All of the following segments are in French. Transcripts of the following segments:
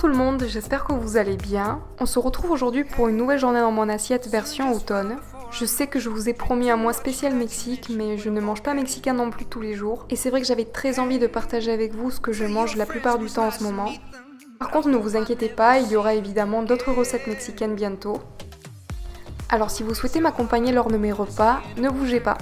tout le monde, j'espère que vous allez bien. On se retrouve aujourd'hui pour une nouvelle journée dans mon assiette version automne. Je sais que je vous ai promis un mois spécial Mexique, mais je ne mange pas mexicain non plus tous les jours. Et c'est vrai que j'avais très envie de partager avec vous ce que je mange la plupart du temps en ce moment. Par contre, ne vous inquiétez pas, il y aura évidemment d'autres recettes mexicaines bientôt. Alors si vous souhaitez m'accompagner lors de mes repas, ne bougez pas.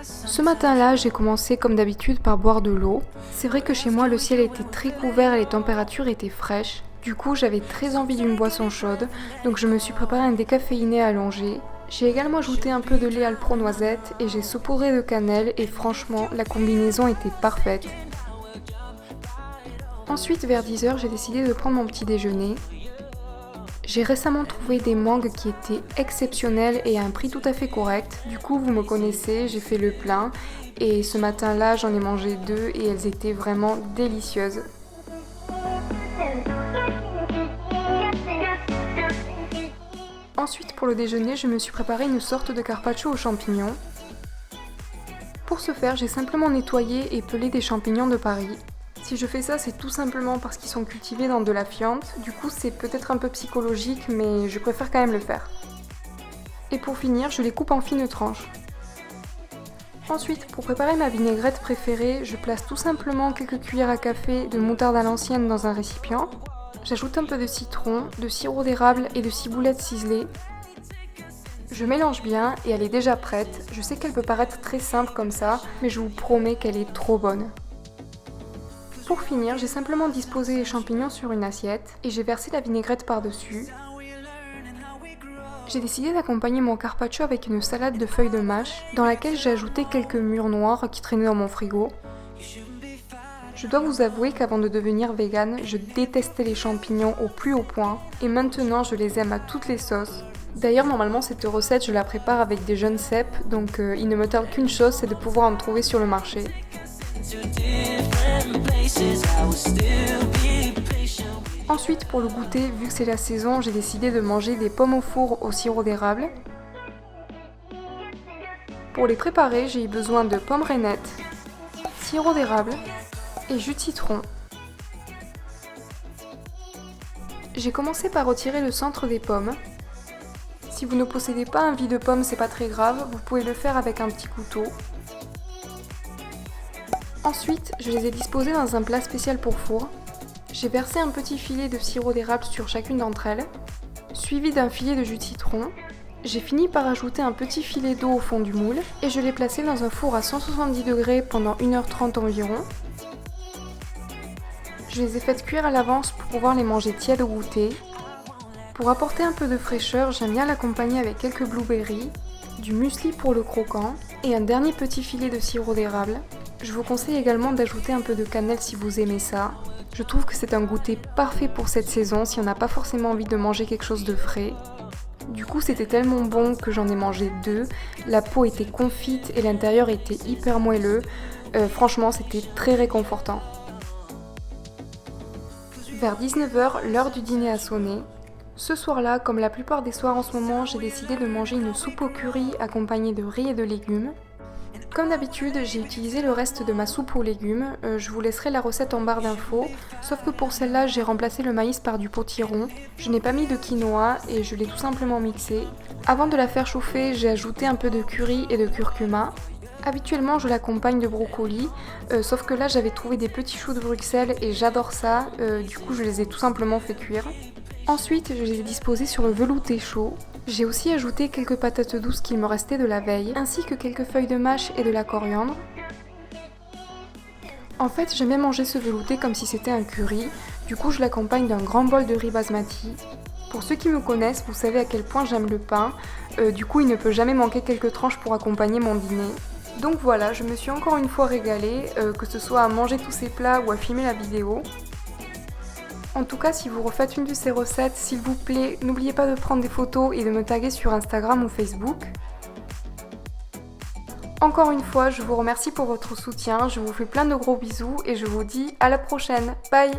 Ce matin-là, j'ai commencé comme d'habitude par boire de l'eau. C'est vrai que chez moi, le ciel était très couvert et les températures étaient fraîches. Du coup, j'avais très envie d'une boisson chaude, donc je me suis préparé un décaféiné allongé. J'ai également ajouté un peu de lait Alpro noisette et j'ai saupoudré de cannelle et franchement, la combinaison était parfaite. Ensuite, vers 10h, j'ai décidé de prendre mon petit déjeuner. J'ai récemment trouvé des mangues qui étaient exceptionnelles et à un prix tout à fait correct. Du coup, vous me connaissez, j'ai fait le plein et ce matin-là, j'en ai mangé 2 et elles étaient vraiment délicieuses. Ensuite, pour le déjeuner, je me suis préparé une sorte de carpaccio aux champignons. Pour ce faire, j'ai simplement nettoyé et pelé des champignons de Paris. Si je fais ça, c'est tout simplement parce qu'ils sont cultivés dans de la fiente. Du coup, c'est peut-être un peu psychologique, mais je préfère quand même le faire. Et pour finir, je les coupe en fines tranches. Ensuite, pour préparer ma vinaigrette préférée, je place tout simplement quelques cuillères à café de moutarde à l'ancienne dans un récipient. J'ajoute un peu de citron, de sirop d'érable et de ciboulette ciselée. Je mélange bien et elle est déjà prête. Je sais qu'elle peut paraître très simple comme ça, mais je vous promets qu'elle est trop bonne. Pour finir, j'ai simplement disposé les champignons sur une assiette et j'ai versé la vinaigrette par-dessus. J'ai décidé d'accompagner mon carpaccio avec une salade de feuilles de mâche dans laquelle j'ai ajouté quelques mûres noires qui traînaient dans mon frigo. Je dois vous avouer qu'avant de devenir végane, je détestais les champignons au plus haut point et maintenant je les aime à toutes les sauces. D'ailleurs, normalement cette recette je la prépare avec des jeunes cèpes, donc il ne me tarde qu'une chose, c'est de pouvoir en trouver sur le marché. Ensuite, pour le goûter, vu que c'est la saison, j'ai décidé de manger des pommes au four au sirop d'érable. Pour les préparer, j'ai eu besoin de pommes rainettes, sirop d'érable et jus de citron. J'ai commencé par retirer le centre des pommes. Si vous ne possédez pas un vis de pomme, c'est pas très grave, vous pouvez le faire avec un petit couteau. Ensuite, je les ai disposées dans un plat spécial pour four. J'ai versé un petit filet de sirop d'érable sur chacune d'entre elles, suivi d'un filet de jus de citron. J'ai fini par ajouter un petit filet d'eau au fond du moule et je l'ai placé dans un four à 170 degrés pendant 1h30 environ. Je les ai faites cuire à l'avance pour pouvoir les manger tièdes au goûter. Pour apporter un peu de fraîcheur, j'aime bien l'accompagner avec quelques blueberries, du muesli pour le croquant et un dernier petit filet de sirop d'érable. Je vous conseille également d'ajouter un peu de cannelle si vous aimez ça. Je trouve que c'est un goûter parfait pour cette saison si on n'a pas forcément envie de manger quelque chose de frais. Du coup, c'était tellement bon que j'en ai mangé 2. La peau était confite et l'intérieur était hyper moelleux. Franchement, c'était très réconfortant. Vers 19h, l'heure du dîner a sonné. Ce soir-là, comme la plupart des soirs en ce moment, j'ai décidé de manger une soupe au curry accompagnée de riz et de légumes. Comme d'habitude, j'ai utilisé le reste de ma soupe aux légumes, je vous laisserai la recette en barre d'infos, sauf que pour celle-là, j'ai remplacé le maïs par du potiron, je n'ai pas mis de quinoa et je l'ai tout simplement mixé. Avant de la faire chauffer, j'ai ajouté un peu de curry et de curcuma. Habituellement, je l'accompagne de brocolis, sauf que là, j'avais trouvé des petits choux de Bruxelles et j'adore ça, du coup, je les ai tout simplement fait cuire. Ensuite, je les ai disposés sur le velouté chaud. J'ai aussi ajouté quelques patates douces qu'il me restait de la veille, ainsi que quelques feuilles de mâche et de la coriandre. En fait, j'aime bien manger ce velouté comme si c'était un curry, du coup je l'accompagne d'un grand bol de riz basmati. Pour ceux qui me connaissent, vous savez à quel point j'aime le pain, du coup il ne peut jamais manquer quelques tranches pour accompagner mon dîner. Donc voilà, je me suis encore une fois régalée, que ce soit à manger tous ces plats ou à filmer la vidéo. En tout cas, si vous refaites une de ces recettes, s'il vous plaît, n'oubliez pas de prendre des photos et de me taguer sur Instagram ou Facebook. Encore une fois, je vous remercie pour votre soutien, je vous fais plein de gros bisous et je vous dis à la prochaine. Bye!